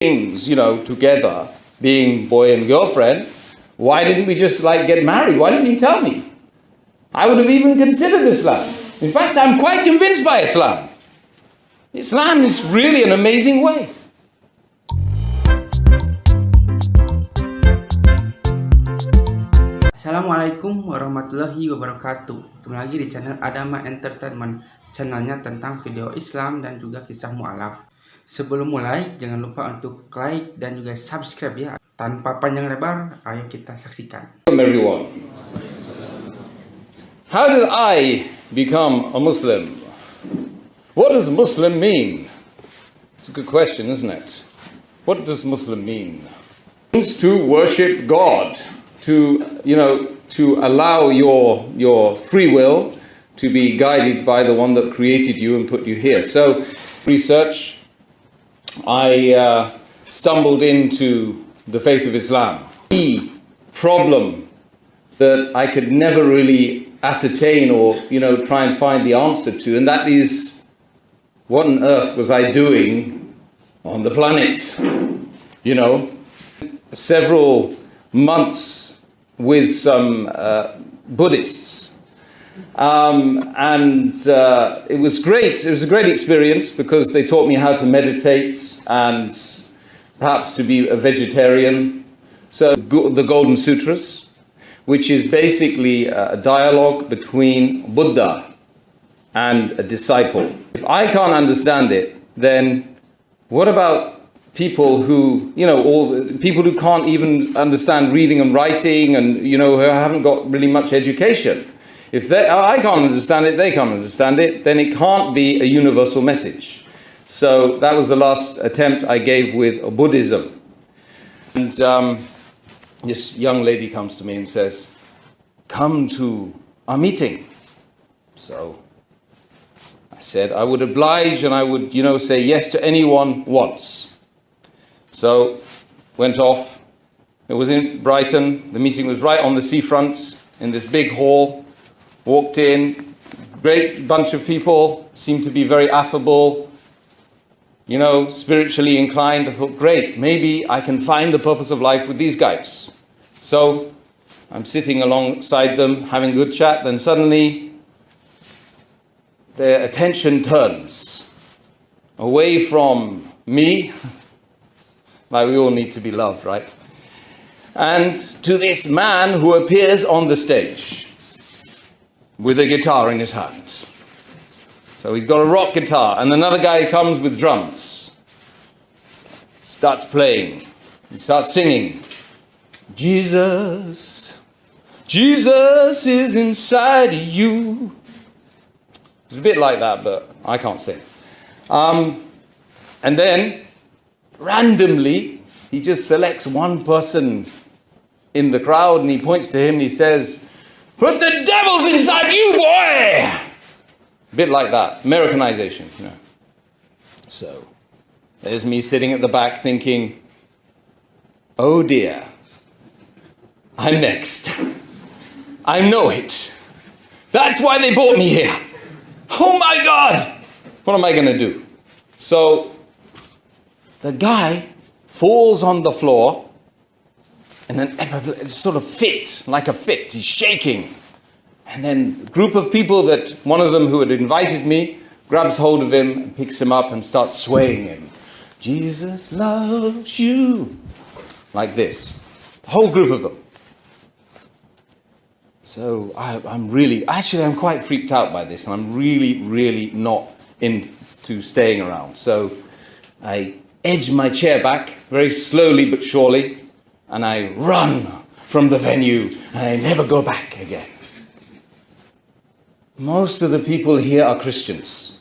things, together, being boy and girlfriend, why didn't we just get married? Why didn't you tell me? I would have even considered Islam. In fact, I'm quite convinced by Islam. Islam is really an amazing way. Assalamualaikum warahmatullahi wabarakatuh. Kembali lagi di channel Adama Entertainment, channelnya tentang video Islam dan juga kisah mualaf. Sebelum mulai, jangan lupa untuk like dan juga subscribe ya. Tanpa panjang lebar, ayo kita saksikan. Everyone, how did I become a Muslim? What does Muslim mean? It's a good question, isn't it? What does Muslim mean? It means to worship God, to allow your free will to be guided by the one that created you and put you here. So, research, I stumbled into the faith of Islam. The problem that I could never really ascertain or try and find the answer to, and that is, what on earth was I doing on the planet? Several months with some Buddhists. It was great. It was a great experience because they taught me how to meditate and perhaps to be a vegetarian. So the Golden Sutras, which is basically a dialogue between Buddha and a disciple. If I can't understand it, then what about people who, people who can't even understand reading and writing and, who haven't got really much education? If I can't understand it, they can't understand it, then it can't be a universal message. So that was the last attempt I gave with Buddhism. And this young lady comes to me and says, "Come to our meeting." So I said I would oblige and I would, say yes to anyone once. So went off. It was in Brighton. The meeting was right on the seafront in this big hall. Walked in, great bunch of people, seemed to be very affable, spiritually inclined. I thought, great, maybe I can find the purpose of life with these guys. So I'm sitting alongside them, having a good chat, then suddenly their attention turns away from me, like we all need to be loved, right? And to this man who appears on the stage with a guitar in his hands. So he's got a rock guitar, and another guy comes with drums. Starts playing. He starts singing. Jesus, Jesus is inside of you. It's a bit like that, but I can't sing. And then, randomly, he just selects one person in the crowd, and he points to him, and he says, "Put the devils inside you, boy!" A bit like that. Americanization, So, there's me sitting at the back thinking, oh dear, I'm next. I know it. That's why they brought me here. Oh my God! What am I going to do? So, the guy falls on the floor, and then it's sort of fit, like a fit. He's shaking. And then a group of people that one of them who had invited me grabs hold of him and picks him up and starts swaying him. Jesus loves you. Like this. The whole group of them. So I'm quite freaked out by this. And I'm really not into staying around. So I edge my chair back very slowly but surely. And I run from the venue, and I never go back again. Most of the people here are Christians.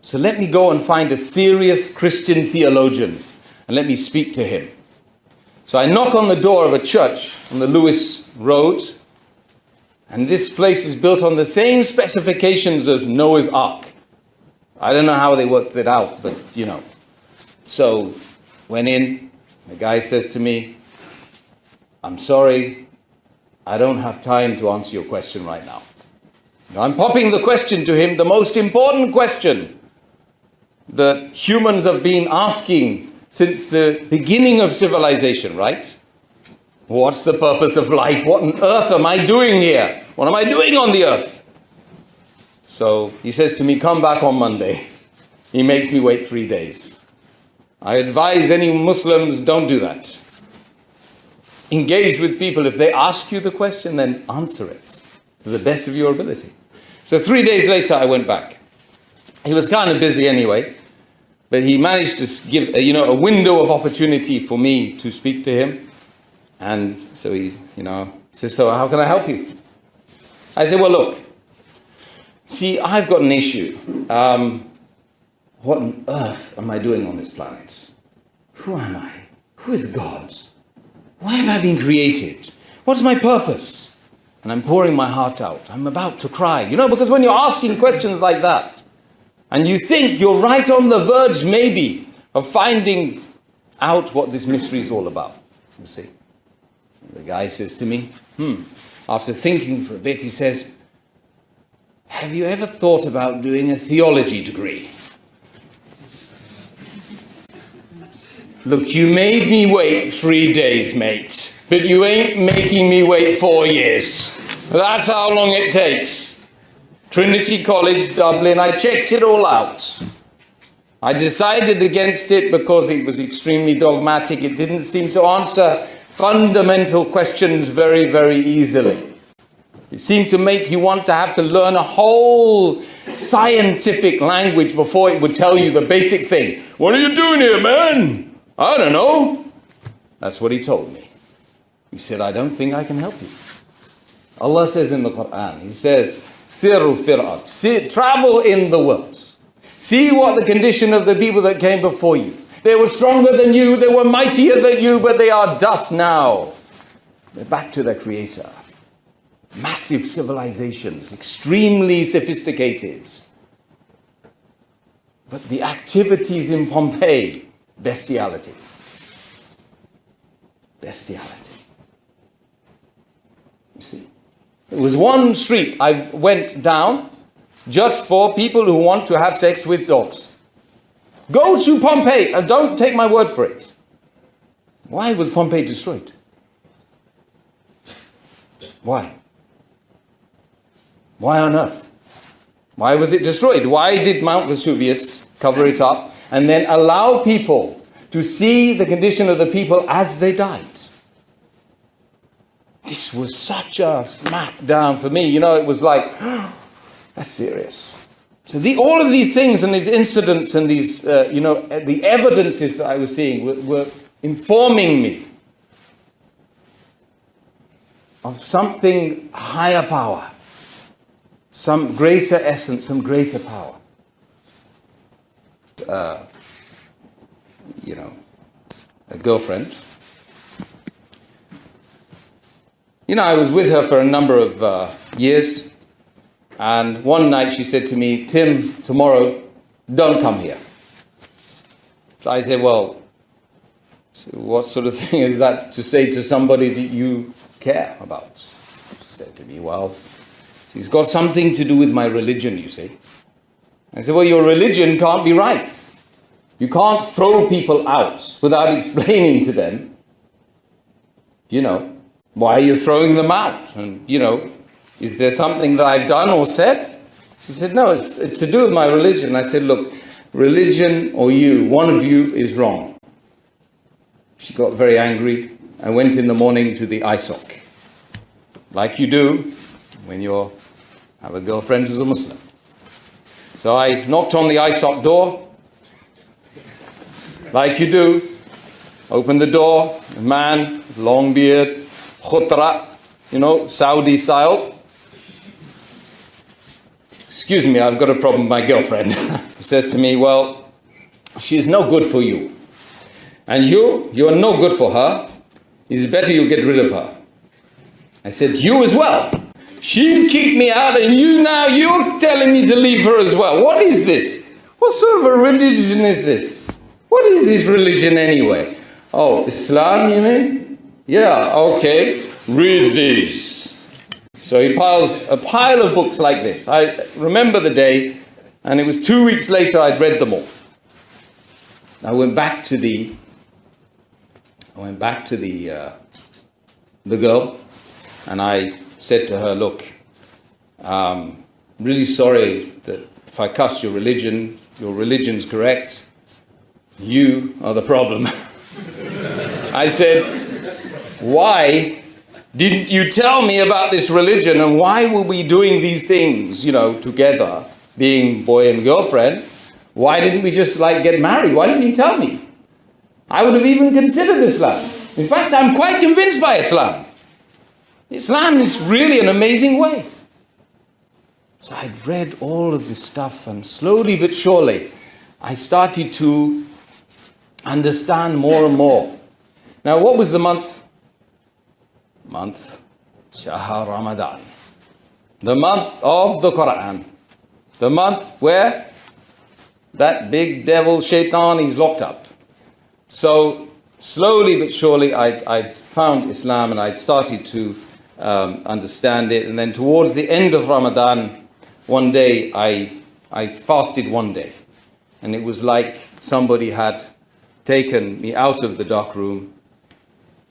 So let me go and find a serious Christian theologian, and let me speak to him. So I knock on the door of a church on the Lewis Road, and this place is built on the same specifications of Noah's Ark. I don't know how they worked it out, but So went in, the guy says to me, "I'm sorry, I don't have time to answer your question right now." I'm popping the question to him, the most important question that humans have been asking since the beginning of civilization, right? What's the purpose of life? What on earth am I doing here? What am I doing on the earth? So he says to me, come back on Monday. He makes me wait 3 days. I advise any Muslims, don't do that. Engage with people. If they ask you the question, then answer it to the best of your ability. So 3 days later, I went back. He was kind of busy anyway, but he managed to give a window of opportunity for me to speak to him. And so he says, so how can I help you? I said, well, look, see, I've got an issue. What on earth am I doing on this planet? Who am I? Who is God? Why have I been created? What's my purpose? And I'm pouring my heart out. I'm about to cry. Because when you're asking questions like that, and you think you're right on the verge, maybe, of finding out what this mystery is all about, you see. The guy says to me, after thinking for a bit, he says, have you ever thought about doing a theology degree? Look, you made me wait 3 days, mate, but you ain't making me wait 4 years. That's how long it takes. Trinity College, Dublin, I checked it all out. I decided against it because it was extremely dogmatic. It didn't seem to answer fundamental questions very, very easily. It seemed to make you want to have to learn a whole scientific language before it would tell you the basic thing. What are you doing here, man? I don't know. That's what he told me. He said, I don't think I can help you. Allah says in the Quran, He says, Siru fil ard. Travel in the world. See what the condition of the people that came before you. They were stronger than you, they were mightier than you, but they are dust now. They're back to their Creator. Massive civilizations, extremely sophisticated. But the activities in Pompeii, bestiality. Bestiality. You see, there was one street I went down just for people who want to have sex with dogs. Go to Pompeii and don't take my word for it. Why was Pompeii destroyed? Why? Why on earth? Why was it destroyed? Why did Mount Vesuvius cover it up and then allow people to see the condition of the people as they died? This was such a smackdown for me. It was like, that's serious. So all of these things and these incidents and these, the evidences that I was seeing were informing me of something higher power, some greater essence, some greater power. A girlfriend. I was with her for a number of years. And one night she said to me, Tim, tomorrow, don't come here. So I said, well, so what sort of thing is that to say to somebody that you care about? She said to me, well, it's got something to do with my religion, you see. I said, well, your religion can't be right. You can't throw people out without explaining to them, why are you throwing them out? And, is there something that I've done or said? She said, no, it's to do with my religion. I said, look, religion or you, one of you is wrong. She got very angry. I went in the morning to the eye sock, like you do when you have a girlfriend who's a Muslim. So I knocked on the eye sock door, like you do. Opened the door, a man, long beard, khutra, Saudi style. Excuse me, I've got a problem with my girlfriend. He says to me, well, she is no good for you. And you are no good for her. It's better you get rid of her. I said, you as well. She's kicked me out and you're telling me to leave her as well. What is this? What sort of a religion is this? What is this religion anyway? Oh, Islam, you mean? Yeah, okay. Read these. So he piles a pile of books like this. I remember the day, and it was 2 weeks later I'd read them all. I went back to the I went back to the girl, and I said to her, look, really sorry that if I cuss your religion's correct. You are the problem. I said, why didn't you tell me about this religion, and why were we doing these things, together, being boy and girlfriend? Why didn't we just get married? Why didn't you tell me? I would have even considered Islam. In fact, I'm quite convinced by Islam. Islam is really an amazing way. So I'd read all of this stuff, and slowly but surely, I started to understand more and more. Now, what was the month? Shahr Ramadan. The month of the Quran. The month where that big devil shaitan is locked up. So slowly but surely I found Islam, and I'd started to understand it. And then towards the end of Ramadan, one day I fasted one day. And it was like somebody had taken me out of the dark room,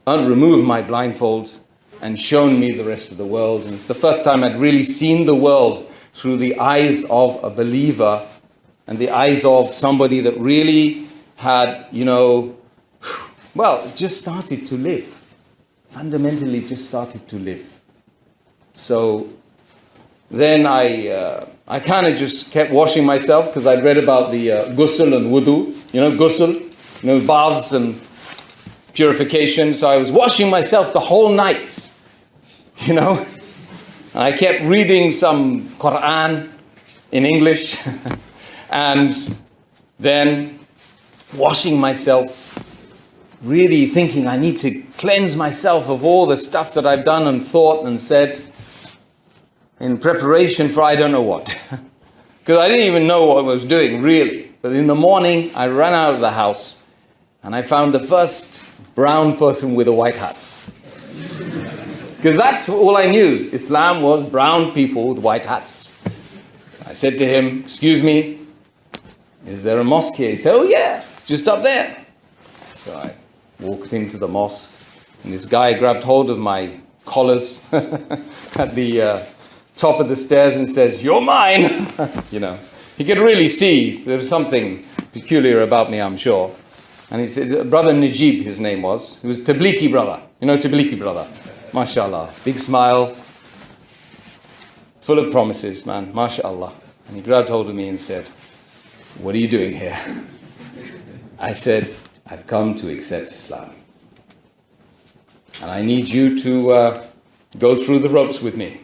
removed my blindfold, and shown me the rest of the world. And it's the first time I'd really seen the world through the eyes of a believer, and the eyes of somebody that really had, just started to live. Fundamentally just started to live. So then I kind of just kept washing myself, because I'd read about the ghusl and wudu, ghusl, baths and purification. So I was washing myself the whole night, and I kept reading some Quran in English and then washing myself, really thinking I need to cleanse myself of all the stuff that I've done and thought and said in preparation for I don't know what. Because I didn't even know what I was doing, really. But in the morning, I ran out of the house, and I found the first brown person with a white hat. Because that's all I knew. Islam was brown people with white hats. I said to him, excuse me, is there a mosque here? He said, oh yeah, just up there. So I walked into the mosque, and this guy grabbed hold of my collars at the top of the stairs and said, you're mine. He could really see there was something peculiar about me, I'm sure. And he said, Brother Najib, his name was. He was Tablighi brother. Tablighi brother. MashaAllah. Big smile. Full of promises, man. MashaAllah. And he grabbed hold of me and said, what are you doing here? I said, I've come to accept Islam. And I need you to go through the ropes with me.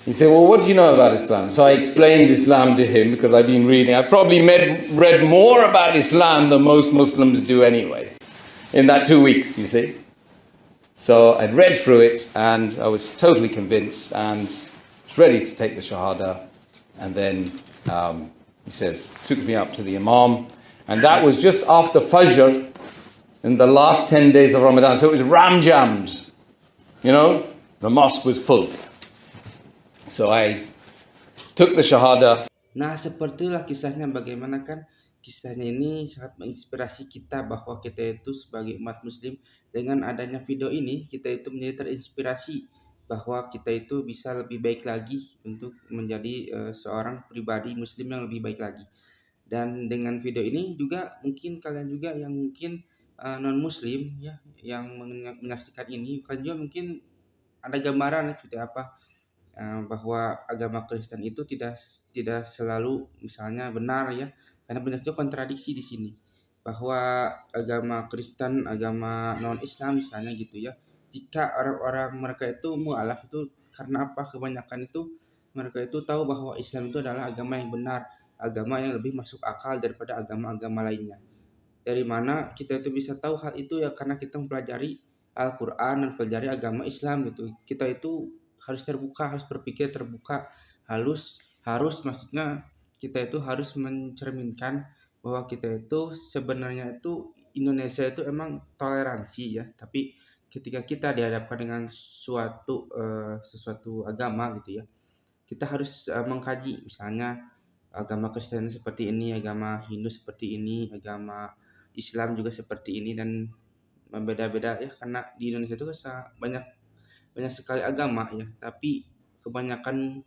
He said, well, what do you know about Islam? So I explained Islam to him, because I've been reading. I probably read more about Islam than most Muslims do anyway, in that 2 weeks, you see. So I'd read through it, and I was totally convinced, and was ready to take the Shahada. And then he says, took me up to the Imam, and that was just after Fajr, in the last 10 days of Ramadan. So it was ram-jammed, the mosque was full. So I took the Shahada. Nah, sepertilah kisahnya. Bagaimana kan kisahnya ini sangat menginspirasi kita, bahwa kita itu sebagai umat muslim, dengan adanya video ini kita itu menjadi terinspirasi bahwa kita itu bisa lebih baik lagi untuk menjadi seorang pribadi muslim yang lebih baik lagi. Dan dengan video ini juga mungkin kalian juga yang mungkin non muslim ya, yang menyaksikan ini, kalian juga mungkin ada gambaran seperti apa bahwa agama Kristen itu tidak selalu misalnya benar ya, karena banyak juga kontradiksi di sini, bahwa agama Kristen, agama non Islam misalnya gitu ya, jika orang-orang mereka itu mualaf itu karena apa, kebanyakan itu mereka itu tahu bahwa Islam itu adalah agama yang benar, agama yang lebih masuk akal daripada agama-agama lainnya. Dari mana kita itu bisa tahu hal itu ya, karena kita mempelajari Al-Quran dan mempelajari agama Islam gitu. Kita itu harus terbuka, harus berpikir terbuka, harus maksudnya kita itu harus mencerminkan bahwa kita itu sebenarnya itu Indonesia itu emang toleransi ya, tapi ketika kita dihadapkan dengan sesuatu agama gitu ya, kita harus mengkaji, misalnya agama Kristen seperti ini, agama Hindu seperti ini, agama Islam juga seperti ini, dan Beda-beda ya, karena di Indonesia itu banyak banyak sekali agama ya, tapi kebanyakan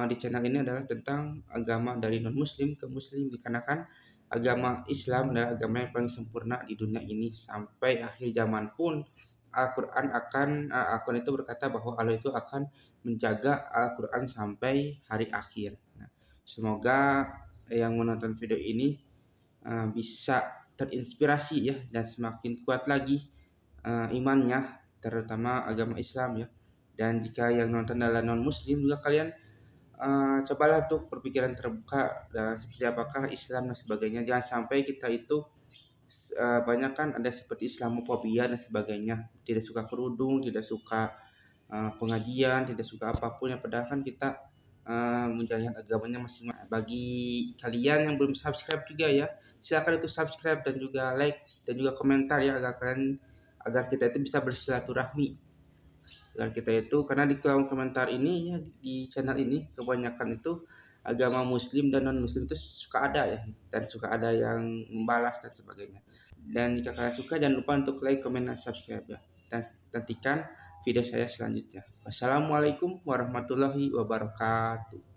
di channel ini adalah tentang agama dari non muslim ke muslim, dikarenakan agama Islam adalah agama yang paling sempurna di dunia ini. Sampai akhir zaman pun Al-Quran Al-Quran itu berkata bahwa Allah itu akan menjaga Al-Quran sampai hari akhir. Nah, semoga yang menonton video ini bisa terinspirasi ya, dan semakin kuat lagi imannya, terutama agama Islam ya. Dan jika yang nonton adalah non muslim juga, kalian cobalah untuk berpikiran terbuka dan seperti apakah Islam dan sebagainya. Jangan sampai kita itu banyak kan ada seperti Islamofobia dan sebagainya, tidak suka kerudung, tidak suka pengajian, tidak suka apapun yang padahal kan kita menjalankan agamanya masing-masing. Bagi kalian yang belum subscribe juga ya, silakan itu subscribe dan juga like dan juga komentar ya, agar kita itu bisa bersilaturahmi. Agar kita itu, karena di kolom komentar ini ya, di channel ini kebanyakan itu agama muslim dan non muslim itu suka ada ya, dan suka ada yang membalas dan sebagainya. Dan jika kalian suka, jangan lupa untuk like, komen, dan subscribe ya. Dan nantikan video saya selanjutnya. Wassalamualaikum warahmatullahi wabarakatuh.